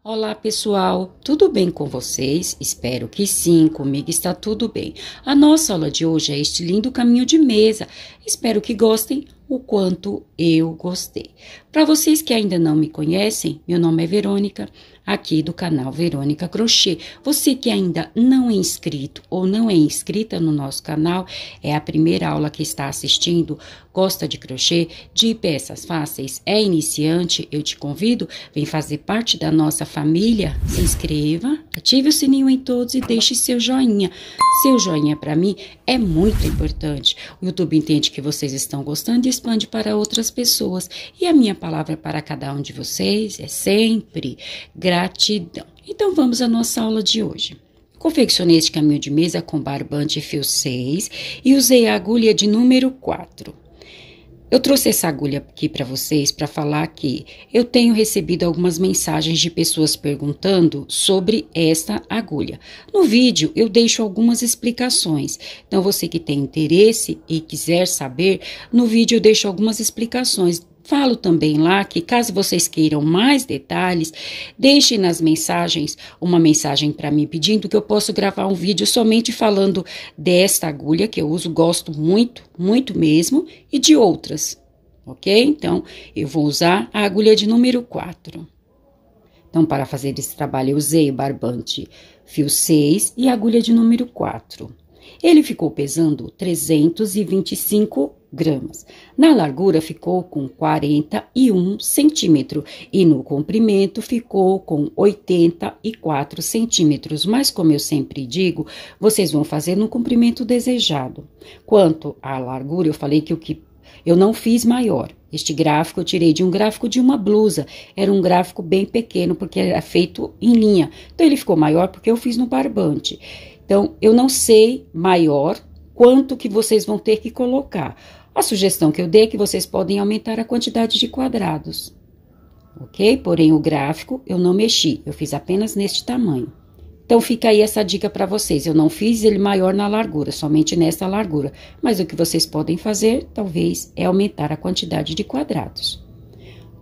Olá pessoal, tudo bem com vocês? Espero que sim, comigo está tudo bem. A nossa aula de hoje é este lindo caminho de mesa. Espero que gostem o quanto eu gostei. Para vocês que ainda não me conhecem, meu nome é Verônica, aqui do canal Verônica Crochê. Você que ainda não é inscrito ou não é inscrita no nosso canal, é a primeira aula que está assistindo, gosta de crochê, de peças fáceis, é iniciante, eu te convido, vem fazer parte da nossa família, se inscreva, ative o sininho em todos e deixe seu joinha. Seu joinha para mim é muito importante. O YouTube entende que vocês estão gostando e expande para outras pessoas. E a minha palavra para cada um de vocês é sempre gratidão. Então vamos à nossa aula de hoje. Confeccionei este caminho de mesa com barbante fio 6 e usei a agulha de número 4. Eu trouxe essa agulha aqui para vocês para falar que eu tenho recebido algumas mensagens de pessoas perguntando sobre esta agulha. No vídeo eu deixo algumas explicações, então você que tem interesse e quiser saber, no vídeo eu deixo algumas explicações. Falo também lá que caso vocês queiram mais detalhes, deixem nas mensagens uma mensagem para mim pedindo que eu possa gravar um vídeo somente falando desta agulha que eu uso, gosto muito, muito mesmo, e de outras, ok? Então, eu vou usar a agulha de número 4. Então, para fazer esse trabalho, eu usei o barbante fio 6 e a agulha de número 4. Ele ficou pesando 325 gramas. Na largura ficou com 41 centímetros e no comprimento ficou com 84 centímetros. Mas como eu sempre digo, vocês vão fazer no comprimento desejado. Quanto à largura, eu falei que eu não fiz maior. Este gráfico eu tirei de um gráfico de uma blusa. Era um gráfico bem pequeno porque era feito em linha. Então ele ficou maior porque eu fiz no barbante. Então, eu não sei maior quanto que vocês vão ter que colocar. A sugestão que eu dei é que vocês podem aumentar a quantidade de quadrados, ok? Porém, o gráfico eu não mexi, eu fiz apenas neste tamanho. Então, fica aí essa dica para vocês. Eu não fiz ele maior na largura, somente nessa largura. Mas o que vocês podem fazer, talvez, é aumentar a quantidade de quadrados,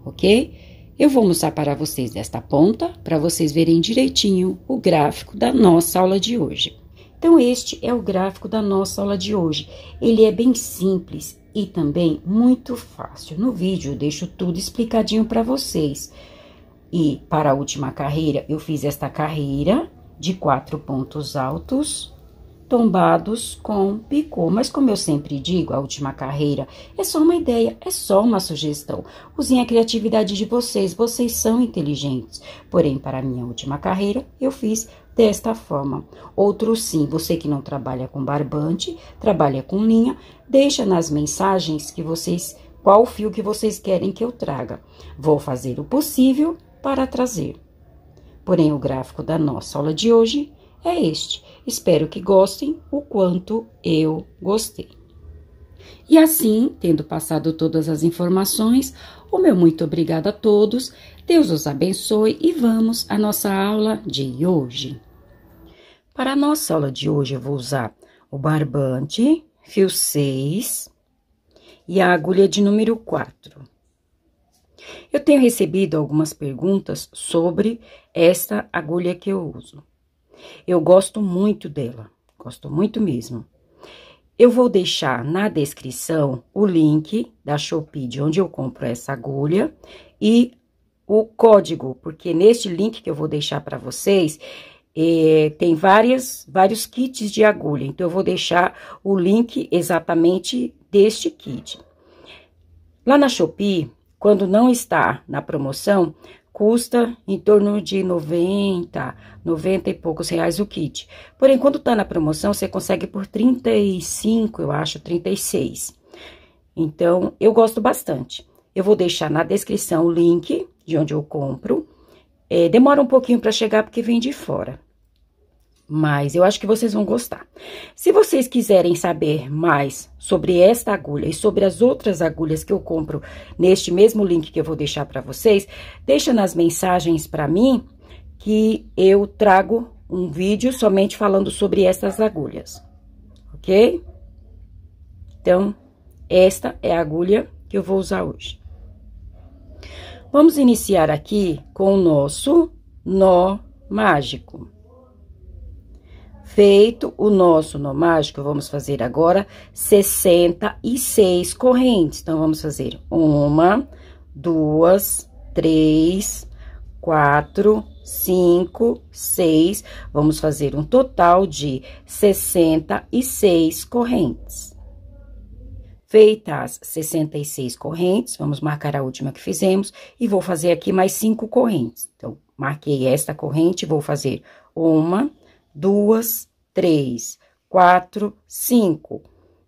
ok? Eu vou mostrar para vocês desta ponta, para vocês verem direitinho o gráfico da nossa aula de hoje. Então, este é o gráfico da nossa aula de hoje. Ele é bem simples e também muito fácil. No vídeo, eu deixo tudo explicadinho para vocês. E, para a última carreira, eu fiz esta carreira de 4 pontos altos, tombados com picô, mas como eu sempre digo, a última carreira é só uma ideia, é só uma sugestão. Usem a criatividade de vocês, vocês são inteligentes. Porém, para a minha última carreira, eu fiz desta forma. Outro sim, você que não trabalha com barbante, trabalha com linha, deixa nas mensagens que vocês, qual fio que vocês querem que eu traga. Vou fazer o possível para trazer. Porém, o gráfico da nossa aula de hoje é este. Espero que gostem o quanto eu gostei. E assim, tendo passado todas as informações, o meu muito obrigada a todos, Deus os abençoe e vamos à nossa aula de hoje. Para a nossa aula de hoje, eu vou usar o barbante, fio 6 e a agulha de número 4. Eu tenho recebido algumas perguntas sobre esta agulha que eu uso. Eu gosto muito dela, gosto muito mesmo. Eu vou deixar na descrição o link da Shopee, de onde eu compro essa agulha, e o código, porque neste link que eu vou deixar para vocês, tem vários kits de agulha, então eu vou deixar o link exatamente deste kit. Lá na Shopee, quando não está na promoção, custa em torno de 90 e poucos reais o kit. Porém, quando tá na promoção, você consegue por 35, eu acho, 36. Então, eu gosto bastante. Eu vou deixar na descrição o link de onde eu compro. Demora um pouquinho para chegar porque vem de fora. Mas eu acho que vocês vão gostar. Se vocês quiserem saber mais sobre esta agulha e sobre as outras agulhas que eu compro neste mesmo link que eu vou deixar para vocês, deixa nas mensagens para mim que eu trago um vídeo somente falando sobre essas agulhas, ok? Então, esta é a agulha que eu vou usar hoje. Vamos iniciar aqui com o nosso nó mágico. Feito o nosso nó mágico, vamos fazer agora 66 correntes. Então, vamos fazer 1, 2, 3, 4, 5, 6. Vamos fazer um total de 66 correntes. Feitas as 66 correntes, vamos marcar a última que fizemos e vou fazer aqui mais 5 correntes. Então, marquei esta corrente, vou fazer 1, 2, 3, 4, 5.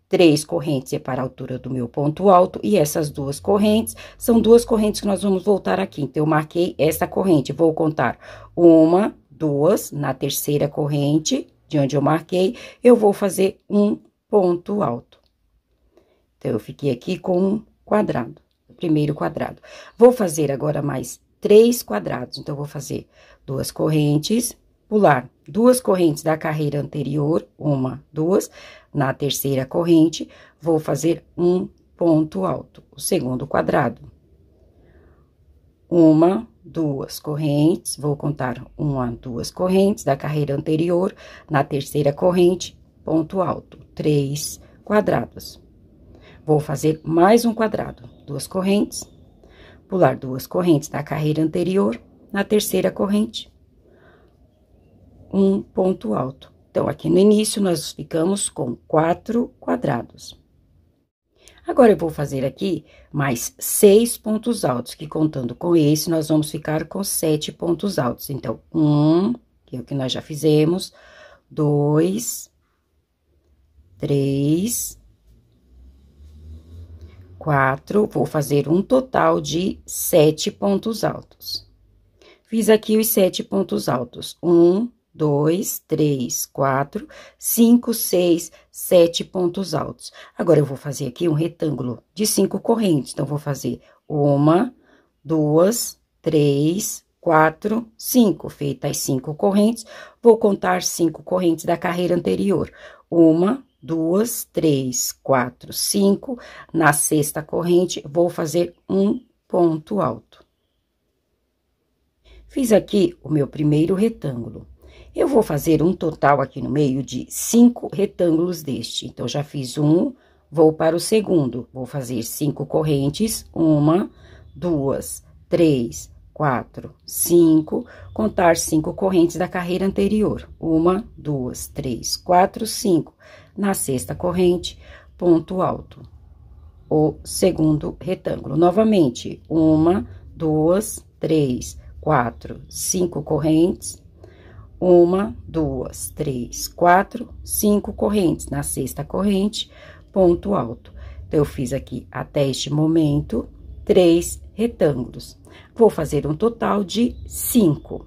3 correntes é para a altura do meu ponto alto e essas 2 correntes são 2 correntes que nós vamos voltar aqui. Então, eu marquei esta corrente, vou contar 1, 2, na terceira corrente, de onde eu marquei, eu vou fazer um ponto alto. Então, eu fiquei aqui com um quadrado, o primeiro quadrado. Vou fazer agora mais 3 quadrados. Então, vou fazer 2 correntes, pular 2 correntes da carreira anterior, 1, 2. Na terceira corrente, vou fazer um ponto alto, o segundo quadrado. 1, 2 correntes, vou contar 1, 2 correntes da carreira anterior. Na terceira corrente, ponto alto, 3 quadrados. Vou fazer mais um quadrado, 2 correntes, pular 2 correntes da carreira anterior, na terceira corrente, um ponto alto. Então, aqui no início, nós ficamos com 4 quadrados. Agora, eu vou fazer aqui mais 6 pontos altos, que contando com esse, nós vamos ficar com 7 pontos altos. Então, 1, que é o que nós já fizemos, 2, 3, 4, vou fazer um total de 7 pontos altos. Fiz aqui os 7 pontos altos. 1, 2, 3, 4, 5, 6, 7 pontos altos. Agora, eu vou fazer aqui um retângulo de 5 correntes. Então, vou fazer 1, 2, 3, 4, 5. Feitas as 5 correntes, vou contar 5 correntes da carreira anterior. 1, 2, 3, 4, 5. Na sexta corrente, vou fazer um ponto alto. Fiz aqui o meu primeiro retângulo. Eu vou fazer um total aqui no meio de 5 retângulos deste. Então, já fiz um, vou para o segundo. Vou fazer 5 correntes, 1, 2, 3, 4, 5. Contar 5 correntes da carreira anterior. 1, 2, 3, 4, 5. Na sexta corrente, ponto alto, o segundo retângulo. Novamente, 1, 2, 3, 4, 5 correntes. 1, 2, 3, 4, 5 correntes. Na sexta corrente, ponto alto. Então, eu fiz aqui, até este momento, 3 retângulos. Vou fazer um total de 5.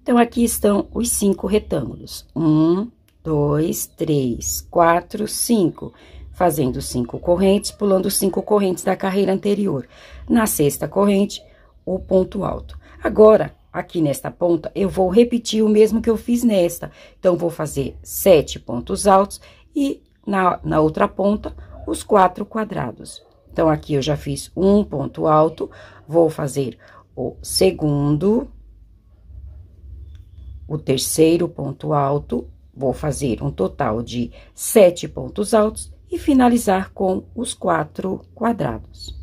Então, aqui estão os 5 retângulos. 1, 2, 3, 4, 5. Fazendo 5 correntes, pulando 5 correntes da carreira anterior. Na sexta corrente, o ponto alto. Agora, aqui nesta ponta, eu vou repetir o mesmo que eu fiz nesta. Então, vou fazer 7 pontos altos e na outra ponta, os 4 quadrados. Então, aqui eu já fiz um ponto alto, vou fazer o segundo, o terceiro ponto alto, vou fazer um total de 7 pontos altos e finalizar com os 4 quadrados.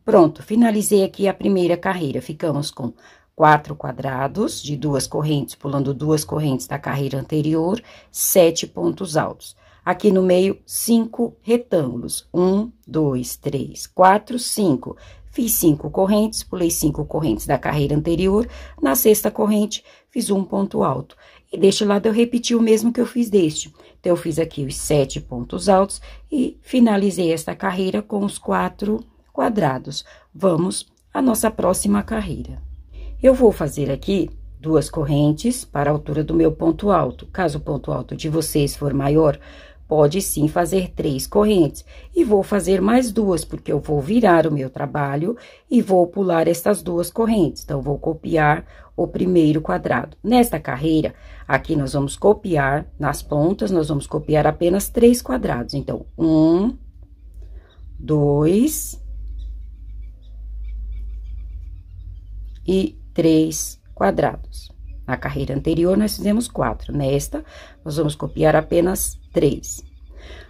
Pronto, finalizei aqui a primeira carreira. Ficamos com 4 quadrados de 2 correntes, pulando 2 correntes da carreira anterior, 7 pontos altos. Aqui no meio, 5 retângulos. 1, 2, 3, 4, 5. Fiz 5 correntes, pulei 5 correntes da carreira anterior. Na sexta corrente, fiz um ponto alto. E deste lado, eu repeti o mesmo que eu fiz deste. Então, eu fiz aqui os 7 pontos altos e finalizei esta carreira com os 4 quadrados. Vamos à nossa próxima carreira. Eu vou fazer aqui 2 correntes para a altura do meu ponto alto. Caso o ponto alto de vocês for maior, pode sim fazer 3 correntes. E vou fazer mais 2, porque eu vou virar o meu trabalho e vou pular estas 2 correntes. Então, vou copiar o primeiro quadrado. Nesta carreira, aqui nós vamos copiar, nas pontas, nós vamos copiar apenas 3 quadrados. Então, 1, 2 e 3 quadrados. Na carreira anterior, nós fizemos 4. Nesta, nós vamos copiar apenas 3.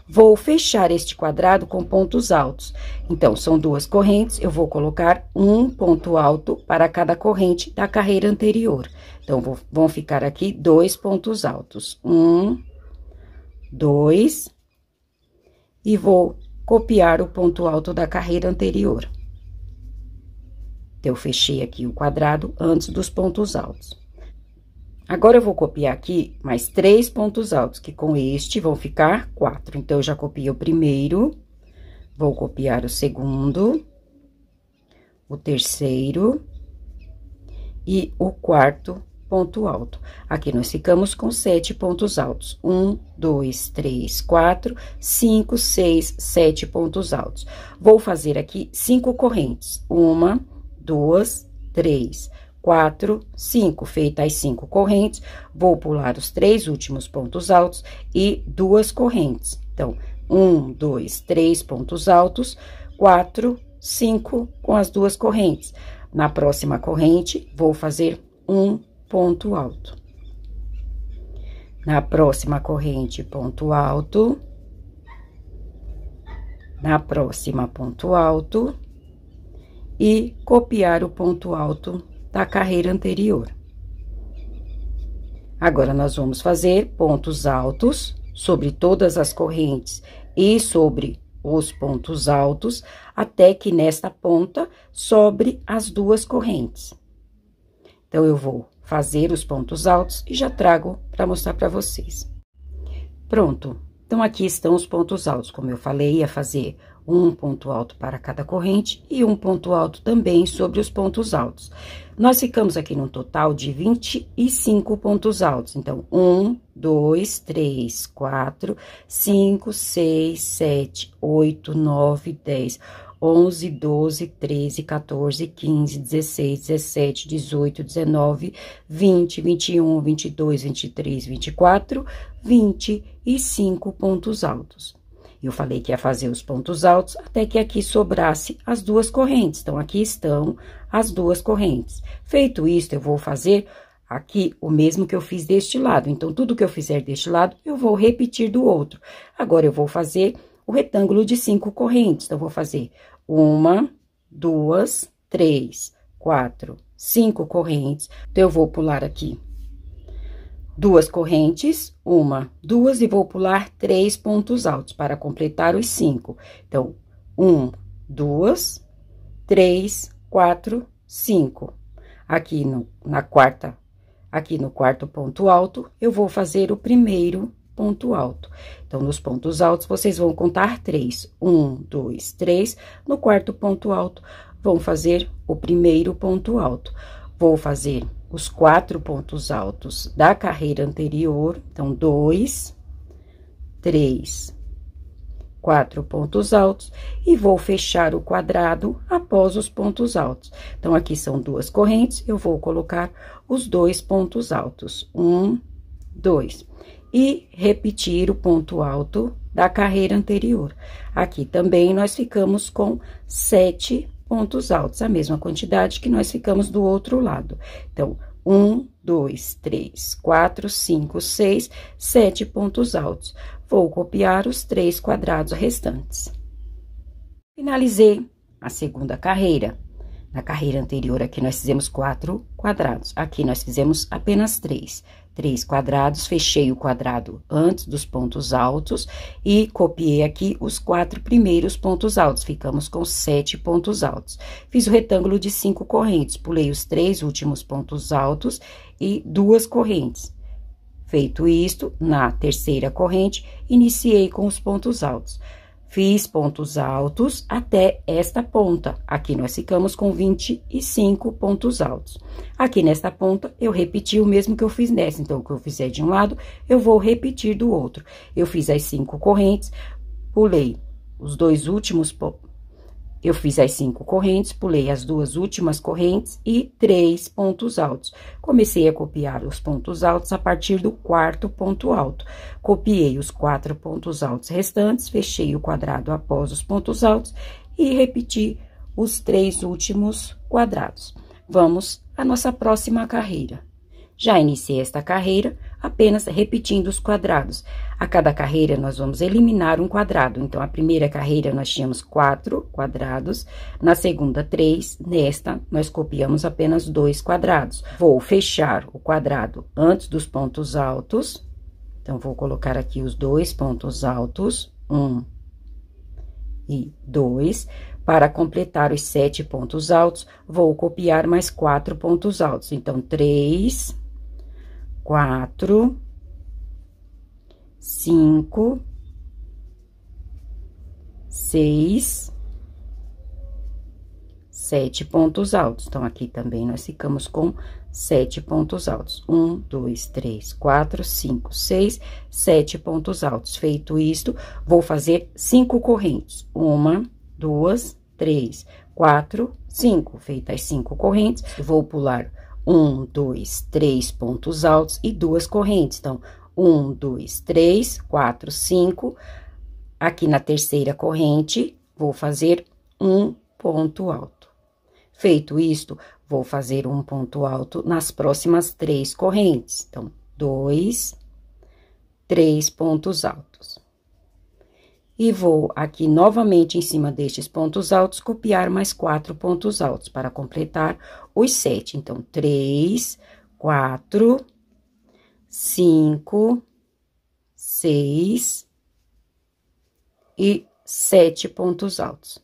Vou fechar este quadrado com pontos altos. Então, são 2 correntes, eu vou colocar um ponto alto para cada corrente da carreira anterior. Então, vão ficar aqui 2 pontos altos. 1, 2, e vou copiar o ponto alto da carreira anterior. Então, eu fechei aqui o quadrado antes dos pontos altos. Agora, eu vou copiar aqui mais 3 pontos altos, que com este vão ficar 4. Então, eu já copiei o primeiro, vou copiar o segundo, o terceiro e o quarto ponto alto. Aqui, nós ficamos com 7 pontos altos. 1, 2, 3, 4, 5, 6, 7 pontos altos. Vou fazer aqui 5 correntes. 1, 2, 3, 4, 5. Feitas as 5 correntes, vou pular os 3 últimos pontos altos e 2 correntes. Então, 1, 2, 3 pontos altos, 4, 5 com as 2 correntes. Na próxima corrente, vou fazer um ponto alto. Na próxima corrente, ponto alto. Na próxima, ponto alto. E copiar o ponto alto da carreira anterior. Agora, nós vamos fazer pontos altos sobre todas as correntes e sobre os pontos altos, até que nesta ponta sobre as 2 correntes. Então, eu vou fazer os pontos altos e já trago para mostrar para vocês. Pronto. Então, aqui estão os pontos altos. Como eu falei, ia fazer um ponto alto para cada corrente e um ponto alto também sobre os pontos altos. Nós ficamos aqui num total de 25 pontos altos. Então, 1, 2, 3, 4, 5, 6, 7, 8, 9, 10, 11, 12, 13, 14, 15, 16, 17, 18, 19, 20, 21, 22, 23, 24, 25 pontos altos. Eu falei que ia fazer os pontos altos até que aqui sobrasse as 2 correntes. Então, aqui estão as 2 correntes. Feito isso, eu vou fazer aqui o mesmo que eu fiz deste lado. Então, tudo que eu fizer deste lado, eu vou repetir do outro. Agora, eu vou fazer o retângulo de 5 correntes. Então, eu vou fazer 1, 2, 3, 4, 5 correntes. Então, eu vou pular aqui 2 correntes, 1, 2, e vou pular 3 pontos altos para completar os 5. Então, 1, 2, 3, 4, 5. Aqui no quarto ponto alto, eu vou fazer o primeiro ponto alto. Então, nos pontos altos, vocês vão contar 3. 1, 2, 3. No quarto ponto alto, vão fazer o primeiro ponto alto. Vou fazer os 4 pontos altos da carreira anterior. Então, 2, 3, 4 pontos altos. E vou fechar o quadrado após os pontos altos. Então, aqui são 2 correntes, eu vou colocar os 2 pontos altos. 1, 2. E repetir o ponto alto da carreira anterior. Aqui também, nós ficamos com 7 pontos altos, a mesma quantidade que nós ficamos do outro lado. Então, 1, 2, 3, 4, 5, 6, 7 pontos altos. Vou copiar os 3 quadrados restantes. Finalizei a segunda carreira. Na carreira anterior, aqui nós fizemos 4 quadrados. Aqui nós fizemos apenas 3. 3 quadrados, fechei o quadrado antes dos pontos altos e copiei aqui os 4 primeiros pontos altos. Ficamos com 7 pontos altos. Fiz o retângulo de 5 correntes, pulei os 3 últimos pontos altos e 2 correntes. Feito isto, na terceira corrente, iniciei com os pontos altos. Fiz pontos altos até esta ponta. Aqui nós ficamos com 25 pontos altos. Aqui nesta ponta, eu repeti o mesmo que eu fiz nessa. Então, o que eu fizer de um lado, eu vou repetir do outro. Eu fiz as 5 correntes, pulei os 2 últimos... Eu fiz as 5 correntes, pulei as 2 últimas correntes e 3 pontos altos. Comecei a copiar os pontos altos a partir do quarto ponto alto. Copiei os 4 pontos altos restantes, fechei o quadrado após os pontos altos e repeti os 3 últimos quadrados. Vamos a nossa próxima carreira. Já iniciei esta carreira apenas repetindo os quadrados. A cada carreira, nós vamos eliminar um quadrado. Então, a primeira carreira, nós tínhamos 4 quadrados, na segunda, 3, nesta, nós copiamos apenas 2 quadrados. Vou fechar o quadrado antes dos pontos altos. Então, vou colocar aqui os 2 pontos altos, 1 e 2. Para completar os 7 pontos altos, vou copiar mais 4 pontos altos. Então, 3, 4, 5, 6, 7 pontos altos. Então, aqui também nós ficamos com 7 pontos altos. 1, 2, 3, 4, 5, 6, 7 pontos altos. Feito isto, vou fazer 5 correntes. 1, 2, 3, 4, 5. Feitas as 5 correntes, vou pular 1, 2, 3 pontos altos e 2 correntes. Então, 1, 2, 3, 4, 5. Aqui na terceira corrente, vou fazer um ponto alto. Feito isto, vou fazer um ponto alto nas próximas 3 correntes. Então, 2, 3 pontos altos. E vou aqui novamente em cima destes pontos altos, copiar mais 4 pontos altos para completar os 7. Então, 3, 4, 5, 6 e 7 pontos altos.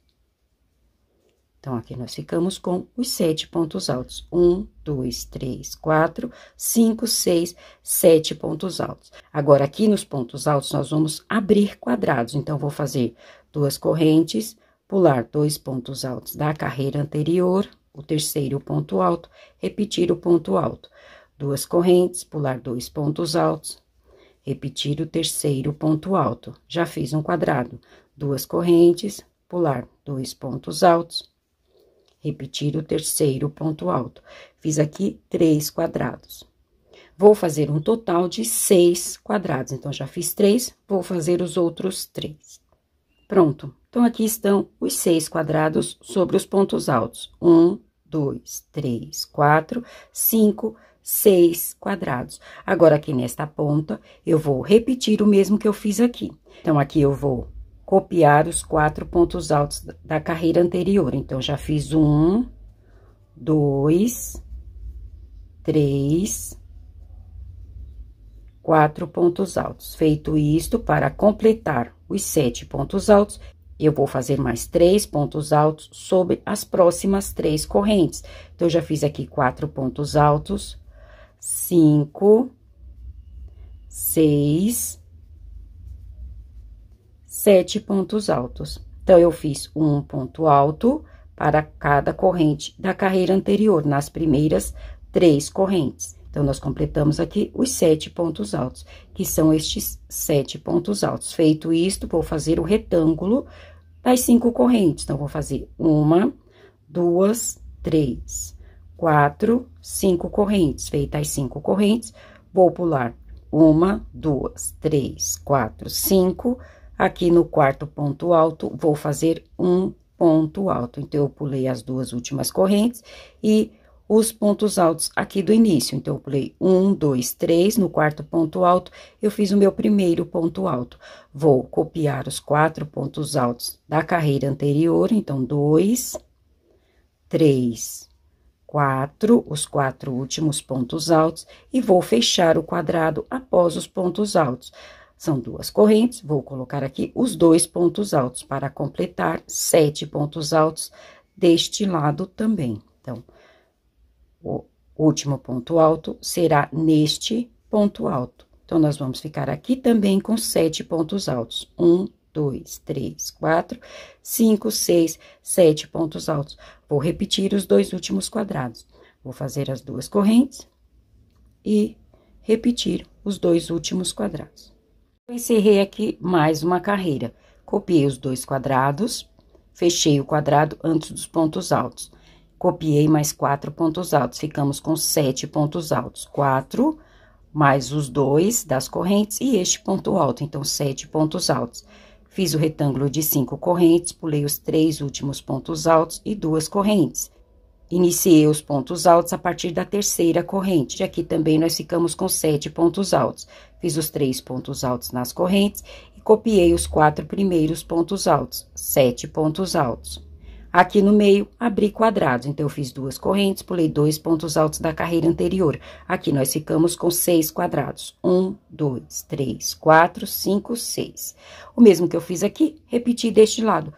Então, aqui nós ficamos com os 7 pontos altos. 1, 2, 3, 4, 5, 6, 7 pontos altos. Agora, aqui nos pontos altos, nós vamos abrir quadrados. Então, vou fazer 2 correntes, pular 2 pontos altos da carreira anterior, o terceiro ponto alto, repetir o ponto alto. 2 correntes, pular 2 pontos altos, repetir o terceiro ponto alto. Já fiz um quadrado. 2 correntes, pular 2 pontos altos, repetir o terceiro ponto alto. Fiz aqui 3 quadrados. Vou fazer um total de 6 quadrados. Então, já fiz 3, vou fazer os outros 3. Pronto. Então, aqui estão os 6 quadrados sobre os pontos altos. 1, 2, 3, 4, 5, 6 quadrados. Agora, aqui nesta ponta, eu vou repetir o mesmo que eu fiz aqui. Então, aqui eu vou copiar os 4 pontos altos da carreira anterior. Então, já fiz 1, 2, 3, 4 pontos altos. Feito isto, para completar os 7 pontos altos, eu vou fazer mais 3 pontos altos sobre as próximas 3 correntes. Então, eu já fiz aqui 4 pontos altos, 5, 6, 7 pontos altos. Então, eu fiz um ponto alto para cada corrente da carreira anterior, nas primeiras 3 correntes. Então, nós completamos aqui os 7 pontos altos, que são estes 7 pontos altos. Feito isto, vou fazer o retângulo das 5 correntes. Então, vou fazer 1, 2, 3, 4, 5 correntes. Feitas as 5 correntes, vou pular 1, 2, 3, 4, 5. Aqui no quarto ponto alto, vou fazer um ponto alto. Então, eu pulei as 2 últimas correntes e os pontos altos aqui do início. Então, eu pulei 1, 2, 3, no quarto ponto alto, eu fiz o meu primeiro ponto alto. Vou copiar os 4 pontos altos da carreira anterior. Então, 2, 3, 4, os 4 últimos pontos altos, e vou fechar o quadrado após os pontos altos. São 2 correntes, vou colocar aqui os 2 pontos altos para completar 7 pontos altos deste lado também. Então, o último ponto alto será neste ponto alto. Então, nós vamos ficar aqui também com 7 pontos altos. 1, 2, 3, 4, 5, 6, 7 pontos altos. Vou repetir os 2 últimos quadrados. Vou fazer as 2 correntes e repetir os 2 últimos quadrados. Encerrei aqui mais uma carreira. Copiei os 2 quadrados, fechei o quadrado antes dos pontos altos. Copiei mais 4 pontos altos, ficamos com 7 pontos altos. 4, mais os 2 das correntes e este ponto alto, então, 7 pontos altos. Fiz o retângulo de 5 correntes, pulei os 3 últimos pontos altos e 2 correntes. Iniciei os pontos altos a partir da terceira corrente. Aqui também nós ficamos com 7 pontos altos. Fiz os 3 pontos altos nas correntes e copiei os 4 primeiros pontos altos, 7 pontos altos. Aqui no meio, abri quadrados, então eu fiz 2 correntes, pulei 2 pontos altos da carreira anterior. Aqui nós ficamos com 6 quadrados. 1, 2, 3, 4, 5, 6. O mesmo que eu fiz aqui, repeti deste lado.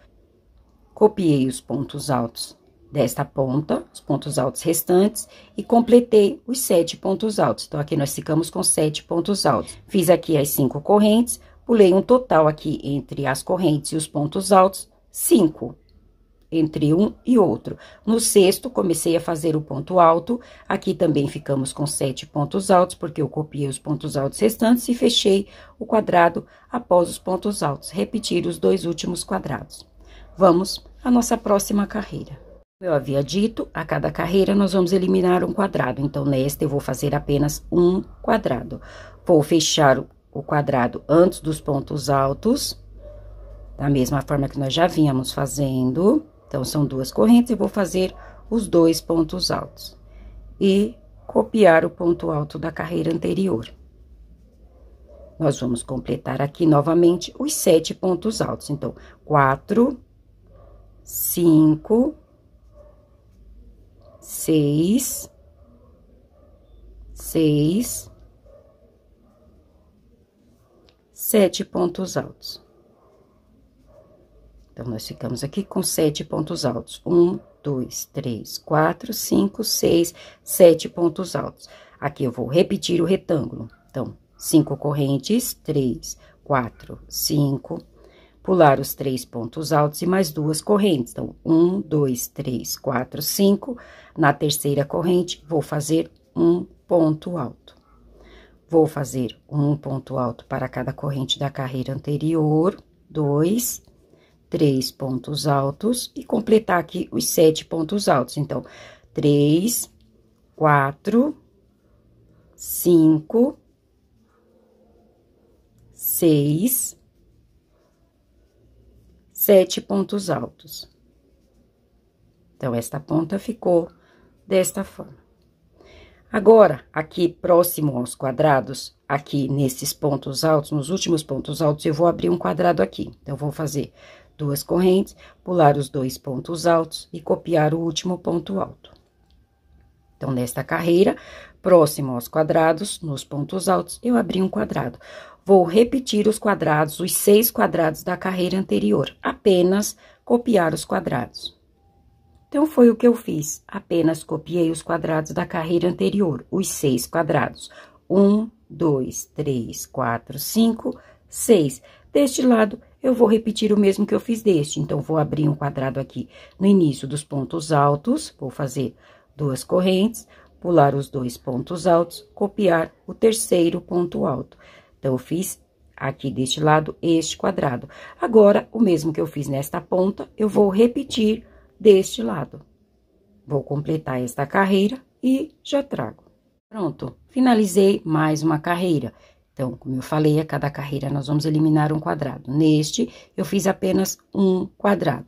Copiei os pontos altos desta ponta, os pontos altos restantes, e completei os 7 pontos altos. Então, aqui nós ficamos com 7 pontos altos. Fiz aqui as 5 correntes, pulei um total aqui entre as correntes e os pontos altos, 5. Entre um e outro. No sexto, comecei a fazer o ponto alto. Aqui também ficamos com 7 pontos altos, porque eu copiei os pontos altos restantes e fechei o quadrado após os pontos altos. Repetir os 2 últimos quadrados. Vamos à nossa próxima carreira. Eu havia dito, a cada carreira nós vamos eliminar um quadrado. Então, nesta eu vou fazer apenas um quadrado. Vou fechar o quadrado antes dos pontos altos, da mesma forma que nós já vínhamos fazendo. Então, são 2 correntes e vou fazer os 2 pontos altos. E copiar o ponto alto da carreira anterior. Nós vamos completar aqui novamente os 7 pontos altos. Então, 4, 5, 6, 7 pontos altos. Então, nós ficamos aqui com 7 pontos altos. 1, 2, 3, 4, 5, 6, 7 pontos altos. Aqui eu vou repetir o retângulo. Então, 5 correntes, 3, 4, 5. Pular os 3 pontos altos e mais 2 correntes. Então, 1, 2, 3, 4, 5. Na terceira corrente, vou fazer um ponto alto. Vou fazer um ponto alto para cada corrente da carreira anterior. 2, 3 pontos altos e completar aqui os 7 pontos altos. Então, 3, 4, 5, 6, 7 pontos altos. Então, esta ponta ficou desta forma. Agora, aqui próximo aos quadrados, aqui nesses pontos altos, nos últimos pontos altos, eu vou abrir um quadrado aqui. Então, eu vou fazer 2 correntes, pular os 2 pontos altos e copiar o último ponto alto. Então, nesta carreira, próximo aos quadrados, nos pontos altos, eu abri um quadrado. Vou repetir os quadrados, os 6 quadrados da carreira anterior, apenas copiar os quadrados. Então, foi o que eu fiz, apenas copiei os quadrados da carreira anterior, os 6 quadrados. 1, 2, 3, 4, 5, 6. Deste lado, eu vou repetir o mesmo que eu fiz deste. Então, vou abrir um quadrado aqui no início dos pontos altos, vou fazer 2 correntes, pular os 2 pontos altos, copiar o terceiro ponto alto. Então, eu fiz aqui deste lado este quadrado. Agora, o mesmo que eu fiz nesta ponta, eu vou repetir deste lado. Vou completar esta carreira e já trago. Pronto, finalizei mais uma carreira. Então, como eu falei, a cada carreira nós vamos eliminar um quadrado. Neste, eu fiz apenas um quadrado.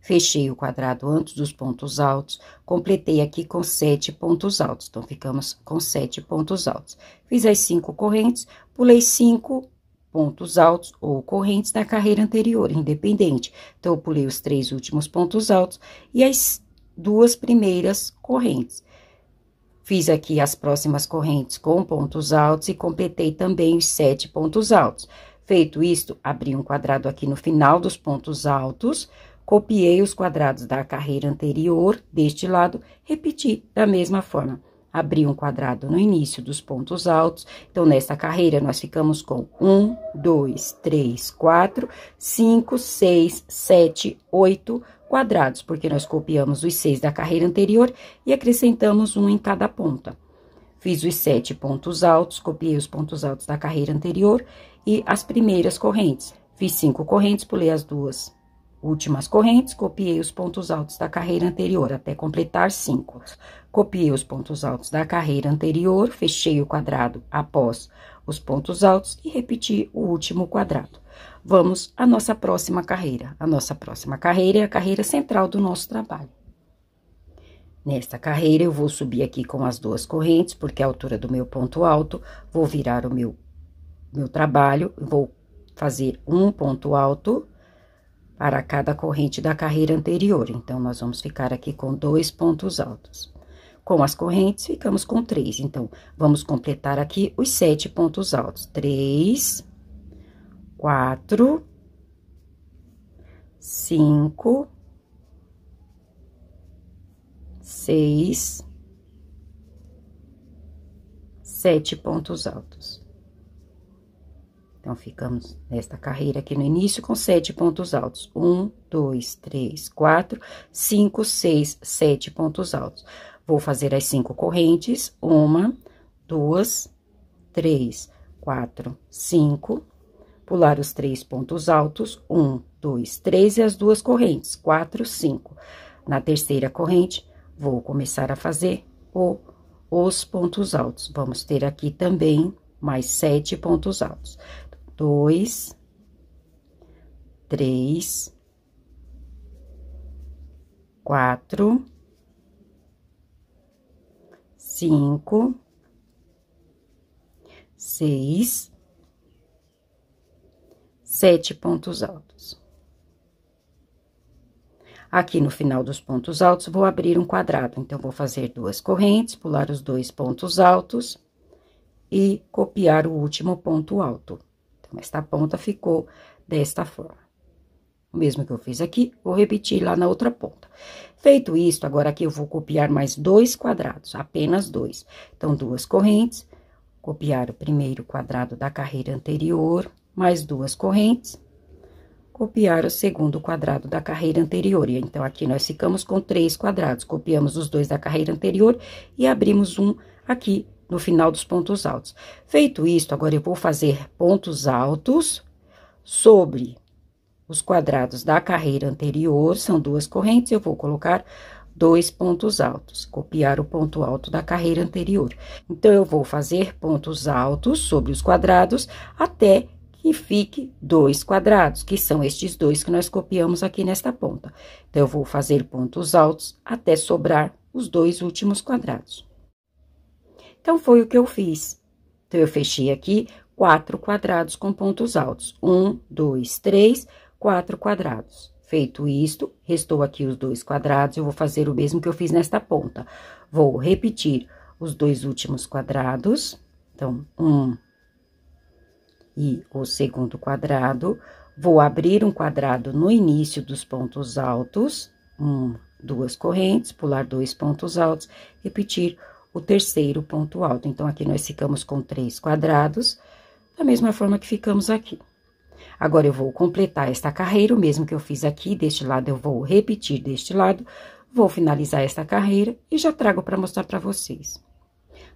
Fechei o quadrado antes dos pontos altos, completei aqui com 7 pontos altos. Então, ficamos com 7 pontos altos. Fiz as 5 correntes, pulei 5 pontos altos ou correntes da carreira anterior, independente. Então, eu pulei os 3 últimos pontos altos e as 2 primeiras correntes. Fiz aqui as próximas correntes com pontos altos e completei também os 7 pontos altos. Feito isto, abri um quadrado aqui no final dos pontos altos, copiei os quadrados da carreira anterior, deste lado, repeti da mesma forma. Abri um quadrado no início dos pontos altos, então, nesta carreira, nós ficamos com 1, 2, 3, 4, 5, 6, 7, 8 quadrados, porque nós copiamos os 6 da carreira anterior e acrescentamos um em cada ponta. Fiz os 7 pontos altos, copiei os pontos altos da carreira anterior e as primeiras correntes. Fiz 5 correntes, pulei as 2 últimas correntes, copiei os pontos altos da carreira anterior, até completar 5. Copiei os pontos altos da carreira anterior, fechei o quadrado após os pontos altos e repeti o último quadrado. Vamos à nossa próxima carreira. A nossa próxima carreira é a carreira central do nosso trabalho. Nesta carreira, eu vou subir aqui com as duas correntes, porque é a altura do meu ponto alto, vou virar o meu trabalho, vou fazer um ponto alto para cada corrente da carreira anterior. Então, nós vamos ficar aqui com 2 pontos altos. Com as correntes, ficamos com 3. Então, vamos completar aqui os 7 pontos altos. 3, 4, 5, 6, 7 pontos altos. Então, ficamos nesta carreira aqui no início com 7 pontos altos. 1, 2, 3, 4, 5, 6, 7 pontos altos. Vou fazer as 5 correntes. 1, 2, 3, 4, 5. Pular os 3 pontos altos. 1, 2, 3 e as duas correntes. 4, 5. Na terceira corrente, vou começar a fazer os pontos altos. Vamos ter aqui também mais 7 pontos altos. 2, 3, 4, 5, 6, 7 pontos altos. Aqui no final dos pontos altos, vou abrir um quadrado. Então, vou fazer 2 correntes, pular os 2 pontos altos e copiar o último ponto alto. Então, esta ponta ficou desta forma. O mesmo que eu fiz aqui, vou repetir lá na outra ponta. Feito isto, agora aqui eu vou copiar mais 2 quadrados, apenas 2. Então, 2 correntes, copiar o primeiro quadrado da carreira anterior, mais 2 correntes, copiar o segundo quadrado da carreira anterior. E então, aqui nós ficamos com 3 quadrados. Copiamos os 2 da carreira anterior e abrimos um aqui no final dos pontos altos. Feito isto, agora eu vou fazer pontos altos sobre os quadrados da carreira anterior. São 2 correntes, eu vou colocar 2 pontos altos. Copiar o ponto alto da carreira anterior. Então, eu vou fazer pontos altos sobre os quadrados até que fique 2 quadrados, que são estes 2 que nós copiamos aqui nesta ponta. Então, eu vou fazer pontos altos até sobrar os 2 últimos quadrados. Então, foi o que eu fiz. Então, eu fechei aqui 4 quadrados com pontos altos. 1, 2, 3, 4 quadrados. Feito isto, restou aqui os 2 quadrados, eu vou fazer o mesmo que eu fiz nesta ponta. Vou repetir os 2 últimos quadrados. Então, 1 e o segundo quadrado. Vou abrir um quadrado no início dos pontos altos. 2 correntes, pular 2 pontos altos, repetir o terceiro ponto alto. Então, aqui nós ficamos com 3 quadrados, da mesma forma que ficamos aqui. Agora, eu vou completar esta carreira, o mesmo que eu fiz aqui, deste lado eu vou repetir deste lado, vou finalizar esta carreira e já trago para mostrar para vocês.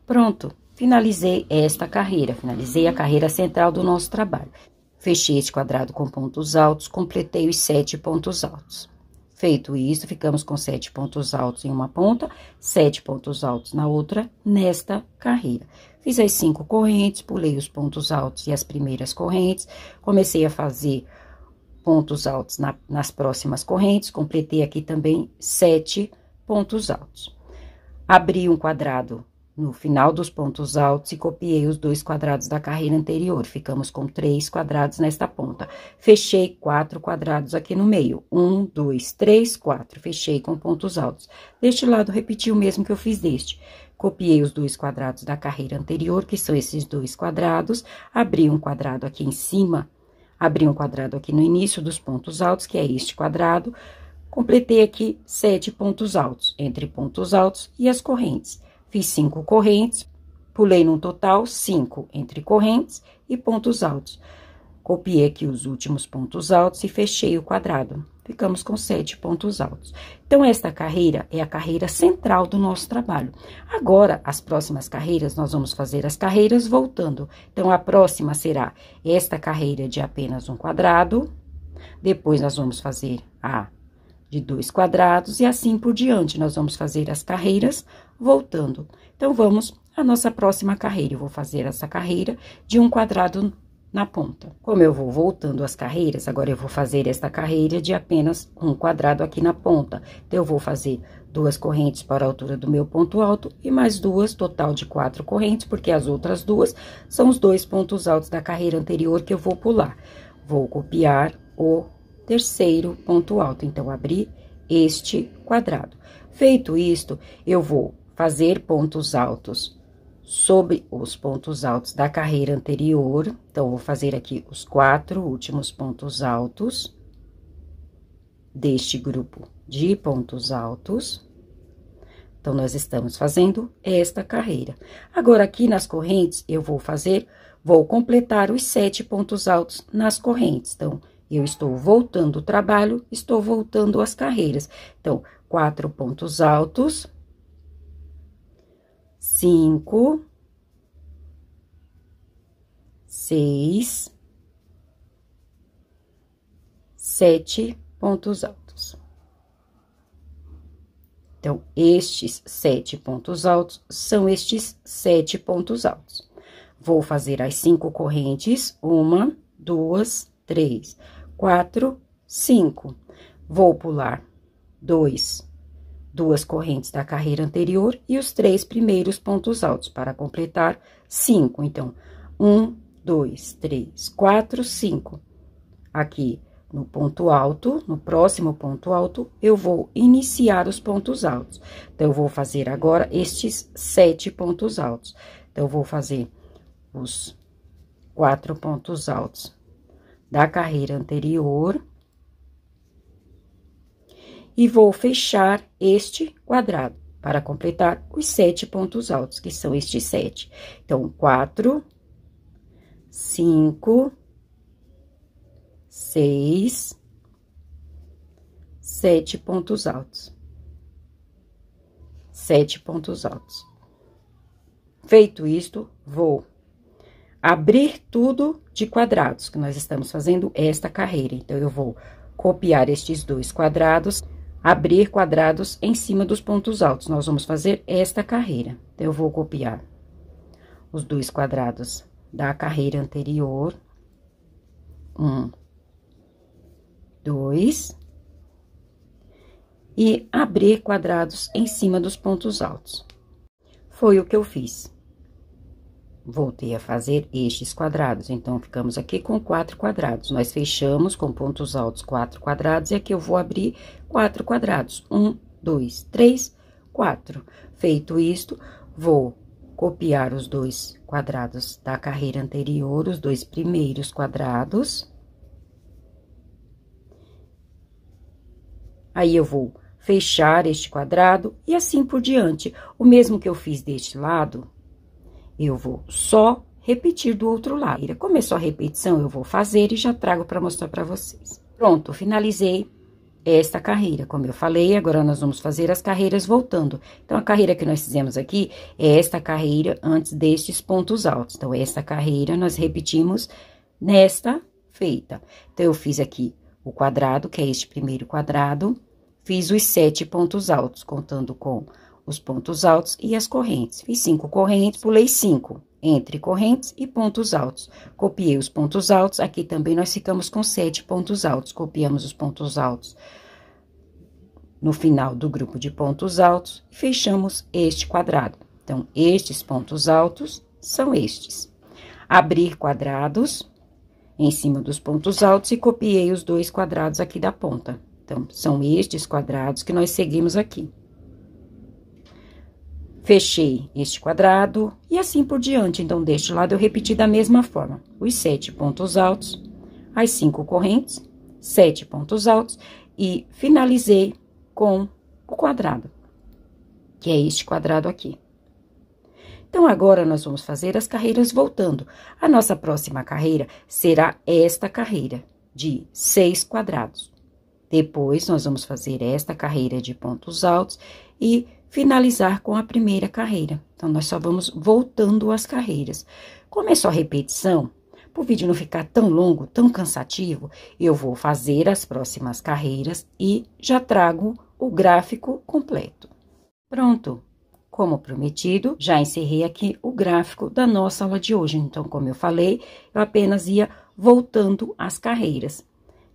Pronto, finalizei esta carreira, finalizei a carreira central do nosso trabalho. Fechei este quadrado com pontos altos, completei os 7 pontos altos. Feito isso, ficamos com 7 pontos altos em uma ponta, 7 pontos altos na outra, nesta carreira. Fiz as 5 correntes, pulei os pontos altos e as primeiras correntes, comecei a fazer pontos altos nas próximas correntes, completei aqui também 7 pontos altos. Abri um quadrado no final dos pontos altos e copiei os 2 quadrados da carreira anterior. Ficamos com 3 quadrados nesta ponta. Fechei 4 quadrados aqui no meio. 1, 2, 3, 4. Fechei com pontos altos. Deste lado, repeti o mesmo que eu fiz deste. Copiei os 2 quadrados da carreira anterior, que são esses 2 quadrados. Abri um quadrado aqui em cima. Abri um quadrado aqui no início dos pontos altos, que é este quadrado. Completei aqui 7 pontos altos, entre pontos altos e as correntes. Fiz 5 correntes, pulei num total 5 entre correntes e pontos altos. Copiei aqui os últimos pontos altos e fechei o quadrado. Ficamos com 7 pontos altos. Então, esta carreira é a carreira central do nosso trabalho. Agora, as próximas carreiras, nós vamos fazer as carreiras voltando. Então, a próxima será esta carreira de apenas um quadrado. Depois, nós vamos fazer a de 2 quadrados e assim por diante. Nós vamos fazer as carreiras voltando. Então, vamos à nossa próxima carreira. Eu vou fazer essa carreira de um quadrado na ponta. Como eu vou voltando as carreiras, agora eu vou fazer esta carreira de apenas um quadrado aqui na ponta. Então, eu vou fazer 2 correntes para a altura do meu ponto alto e mais 2, total de 4 correntes, porque as outras 2 são os 2 pontos altos da carreira anterior que eu vou pular. Vou copiar o terceiro ponto alto, então, abrir este quadrado. Feito isto, eu vou fazer pontos altos sobre os pontos altos da carreira anterior. Então, vou fazer aqui os 4 últimos pontos altos deste grupo de pontos altos. Então, nós estamos fazendo esta carreira. Agora, aqui nas correntes, eu vou completar os 7 pontos altos nas correntes. Então, eu estou voltando o trabalho, estou voltando as carreiras. Então, 4 pontos altos, 5, 6, 7 pontos altos. Então, estes 7 pontos altos são estes 7 pontos altos. Vou fazer as 5 correntes, 1, 2, 3, 4, 5. Vou pular 2 correntes da carreira anterior e os 3 primeiros pontos altos para completar 5. Então, 1, 2, 3, 4, 5. Aqui no ponto alto, no próximo ponto alto, eu vou iniciar os pontos altos. Então, eu vou fazer agora estes 7 pontos altos. Então, eu vou fazer os 4 pontos altos da carreira anterior. E vou fechar este quadrado para completar os 7 pontos altos, que são estes 7. Então, 4, 5, 6, 7 pontos altos. 7 pontos altos. Feito isto, vou abrir tudo de quadrados, que nós estamos fazendo esta carreira. Então, eu vou copiar estes 2 quadrados, abrir quadrados em cima dos pontos altos. Nós vamos fazer esta carreira. Então, eu vou copiar os 2 quadrados da carreira anterior. 1, 2. E abrir quadrados em cima dos pontos altos. Foi o que eu fiz. Voltei a fazer estes quadrados, então, ficamos aqui com 4 quadrados. Nós fechamos com pontos altos 4 quadrados, e aqui eu vou abrir 4 quadrados. 1, 2, 3, 4. Feito isto, vou copiar os 2 quadrados da carreira anterior, os 2 primeiros quadrados. Aí, eu vou fechar este quadrado e assim por diante. O mesmo que eu fiz deste lado, eu vou só repetir do outro lado. Começou a repetição, eu vou fazer e já trago para mostrar para vocês. Pronto, finalizei esta carreira. Como eu falei, agora nós vamos fazer as carreiras voltando. Então, a carreira que nós fizemos aqui é esta carreira antes destes pontos altos. Então, esta carreira nós repetimos nesta feita. Então, eu fiz aqui o quadrado, que é este primeiro quadrado, fiz os 7 pontos altos, contando com os pontos altos e as correntes. Fiz 5 correntes, pulei 5 entre correntes e pontos altos. Copiei os pontos altos, aqui também nós ficamos com 7 pontos altos. Copiamos os pontos altos no final do grupo de pontos altos e fechamos este quadrado. Então, estes pontos altos são estes. Abrir quadrados em cima dos pontos altos e copiei os 2 quadrados aqui da ponta. Então, são estes quadrados que nós seguimos aqui. Fechei este quadrado e assim por diante. Então, deste lado, eu repeti da mesma forma. Os 7 pontos altos, as 5 correntes, 7 pontos altos e finalizei com o quadrado, que é este quadrado aqui. Então, agora, nós vamos fazer as carreiras voltando. A nossa próxima carreira será esta carreira de 6 quadrados. Depois, nós vamos fazer esta carreira de pontos altos e finalizar com a primeira carreira. Então, nós só vamos voltando as carreiras. Como é só repetição, para o vídeo não ficar tão longo, tão cansativo, eu vou fazer as próximas carreiras e já trago o gráfico completo. Pronto! como prometido, já encerrei aqui o gráfico da nossa aula de hoje. Então, como eu falei, eu apenas ia voltando as carreiras.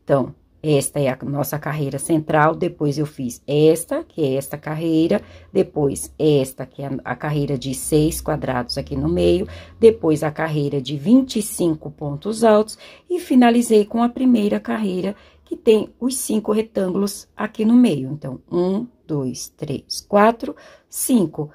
Então, esta é a nossa carreira central, depois eu fiz esta, que é esta carreira, depois esta, que é a carreira de 6 quadrados aqui no meio, depois a carreira de 25 pontos altos e finalizei com a primeira carreira, que tem os 5 retângulos aqui no meio. Então, 1, 2, 3, 4, 5.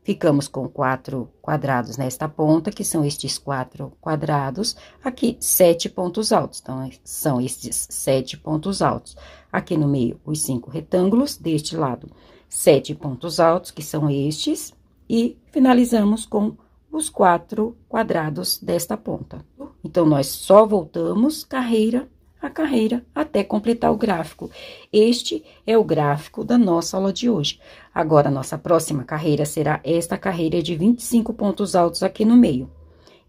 Ficamos com 4 quadrados nesta ponta, que são estes 4 quadrados. Aqui, 7 pontos altos. Então, são estes 7 pontos altos. Aqui no meio, os 5 retângulos. Deste lado, 7 pontos altos, que são estes. E finalizamos com os 4 quadrados desta ponta. Então, nós só voltamos carreira a carreira até completar o gráfico. Este é o gráfico da nossa aula de hoje. Agora, a nossa próxima carreira será esta carreira de 25 pontos altos aqui no meio.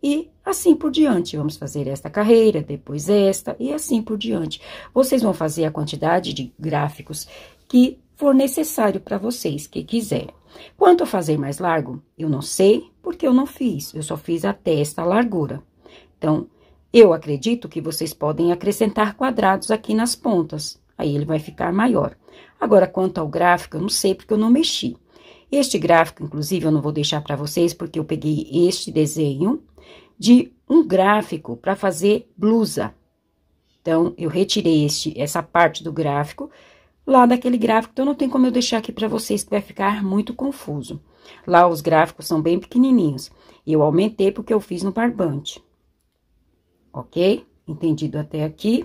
E assim por diante, vamos fazer esta carreira, depois esta e assim por diante. Vocês vão fazer a quantidade de gráficos que for necessário para vocês, que quiserem. Quanto a fazer mais largo, eu não sei, porque eu não fiz. Eu só fiz até esta largura. Então, eu acredito que vocês podem acrescentar quadrados aqui nas pontas, aí ele vai ficar maior. Agora, quanto ao gráfico, eu não sei porque eu não mexi. Este gráfico, inclusive, eu não vou deixar para vocês, porque eu peguei este desenho de um gráfico para fazer blusa. Então, eu retirei essa parte do gráfico lá daquele gráfico, então não tem como eu deixar aqui para vocês, que vai ficar muito confuso. Lá os gráficos são bem pequenininhos, e eu aumentei porque eu fiz no barbante. Ok? Entendido até aqui?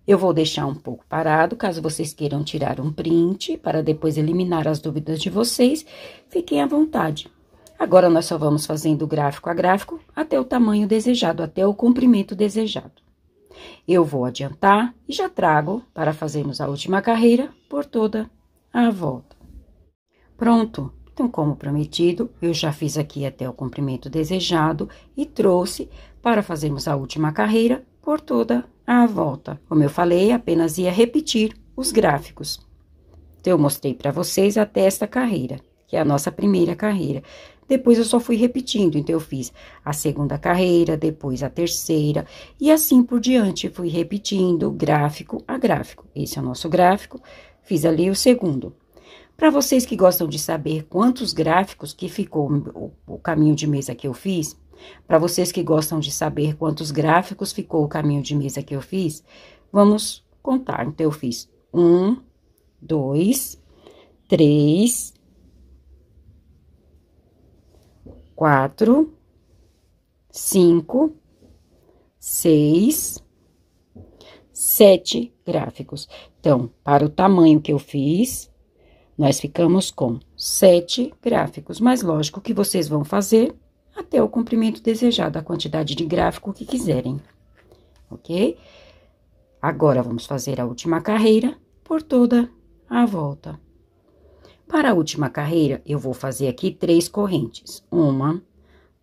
Eu vou deixar um pouco parado, caso vocês queiram tirar um print, para depois eliminar as dúvidas de vocês, fiquem à vontade. Agora, nós só vamos fazendo gráfico a gráfico, até o tamanho desejado, até o comprimento desejado. Eu vou adiantar e já trago para fazermos a última carreira por toda a volta. Pronto! Então, como prometido, eu já fiz aqui até o comprimento desejado e trouxe para fazermos a última carreira por toda a volta. Como eu falei, apenas ia repetir os gráficos. Então, eu mostrei para vocês até esta carreira, que é a nossa primeira carreira. Depois, eu só fui repetindo, então, eu fiz a segunda carreira, depois a terceira, e assim por diante, fui repetindo gráfico a gráfico. Esse é o nosso gráfico, fiz ali o segundo. Para vocês que gostam de saber quantos gráficos que ficou o caminho de mesa que eu fiz, para vocês que gostam de saber quantos gráficos ficou o caminho de mesa que eu fiz, vamos contar. Então, eu fiz 1, 2, 3, 4, 5, 6, 7 gráficos. Então, para o tamanho que eu fiz, nós ficamos com 7 gráficos, mas lógico que vocês vão fazer até o comprimento desejado, a quantidade de gráfico que quiserem, ok? Agora, vamos fazer a última carreira por toda a volta. Para a última carreira, eu vou fazer aqui 3 correntes. 1,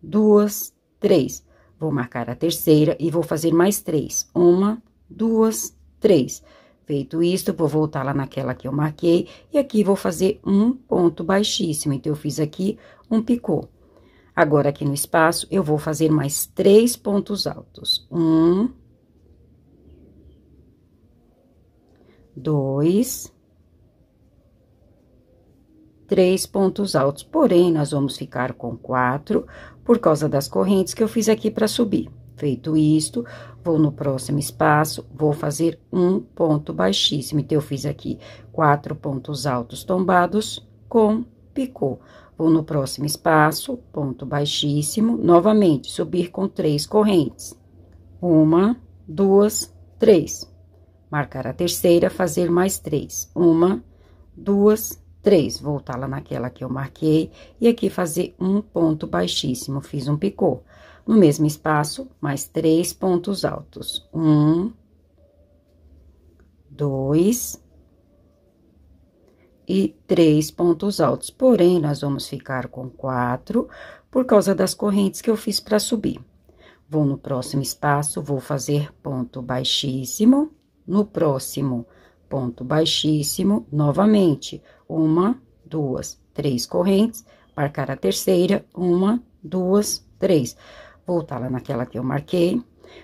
2, 3. Vou marcar a terceira e vou fazer mais 3. 1, 2, 3. Feito isto, vou voltar lá naquela que eu marquei, e aqui vou fazer um ponto baixíssimo. Então, eu fiz aqui um picô. Agora, aqui no espaço, eu vou fazer mais 3 pontos altos. 1, 2, 3 pontos altos. Porém, nós vamos ficar com 4, por causa das correntes que eu fiz aqui para subir. Feito isto, vou no próximo espaço, vou fazer um ponto baixíssimo. Então, eu fiz aqui 4 pontos altos tombados com picô. Vou no próximo espaço, ponto baixíssimo, novamente, subir com 3 correntes. 1, 2, 3. Marcar a terceira, fazer mais 3. 1, 2, 3. Voltar lá naquela que eu marquei, e aqui fazer um ponto baixíssimo, fiz um picô. No mesmo espaço, mais 3 pontos altos. 1, 2 e 3 pontos altos. Porém, nós vamos ficar com 4, por causa das correntes que eu fiz para subir. Vou no próximo espaço, vou fazer ponto baixíssimo. No próximo, ponto baixíssimo, novamente. 1, 2, 3 correntes. marcar a terceira, 1, 2, 3. Voltar lá naquela que eu marquei,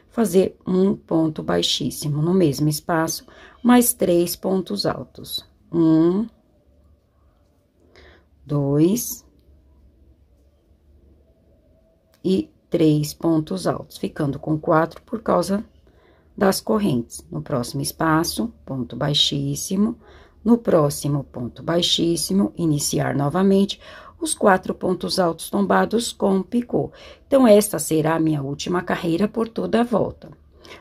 fazer um ponto baixíssimo no mesmo espaço, mais 3 pontos altos. 1, 2 e 3 pontos altos, ficando com 4 por causa das correntes. No próximo espaço, ponto baixíssimo. No próximo ponto baixíssimo, iniciar novamente os 4 pontos altos tombados com picô. Então, esta será a minha última carreira por toda a volta.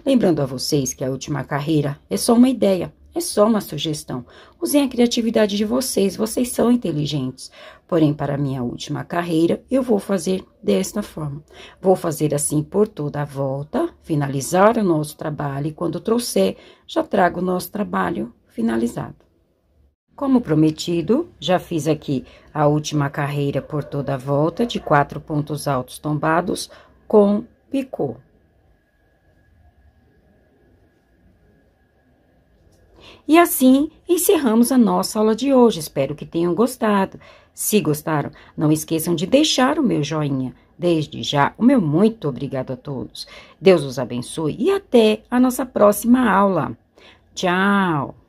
Lembrando a vocês que a última carreira é só uma ideia, é só uma sugestão. Usem a criatividade de vocês, vocês são inteligentes. Porém, para a minha última carreira, eu vou fazer desta forma. Vou fazer assim por toda a volta, finalizar o nosso trabalho e quando trouxer, já trago o nosso trabalho finalizado. Como prometido, já fiz aqui a última carreira por toda a volta de 4 pontos altos tombados com picô. E assim, encerramos a nossa aula de hoje. Espero que tenham gostado. Se gostaram, não esqueçam de deixar o meu joinha. Desde já, o meu muito obrigado a todos. Deus os abençoe e até a nossa próxima aula. Tchau!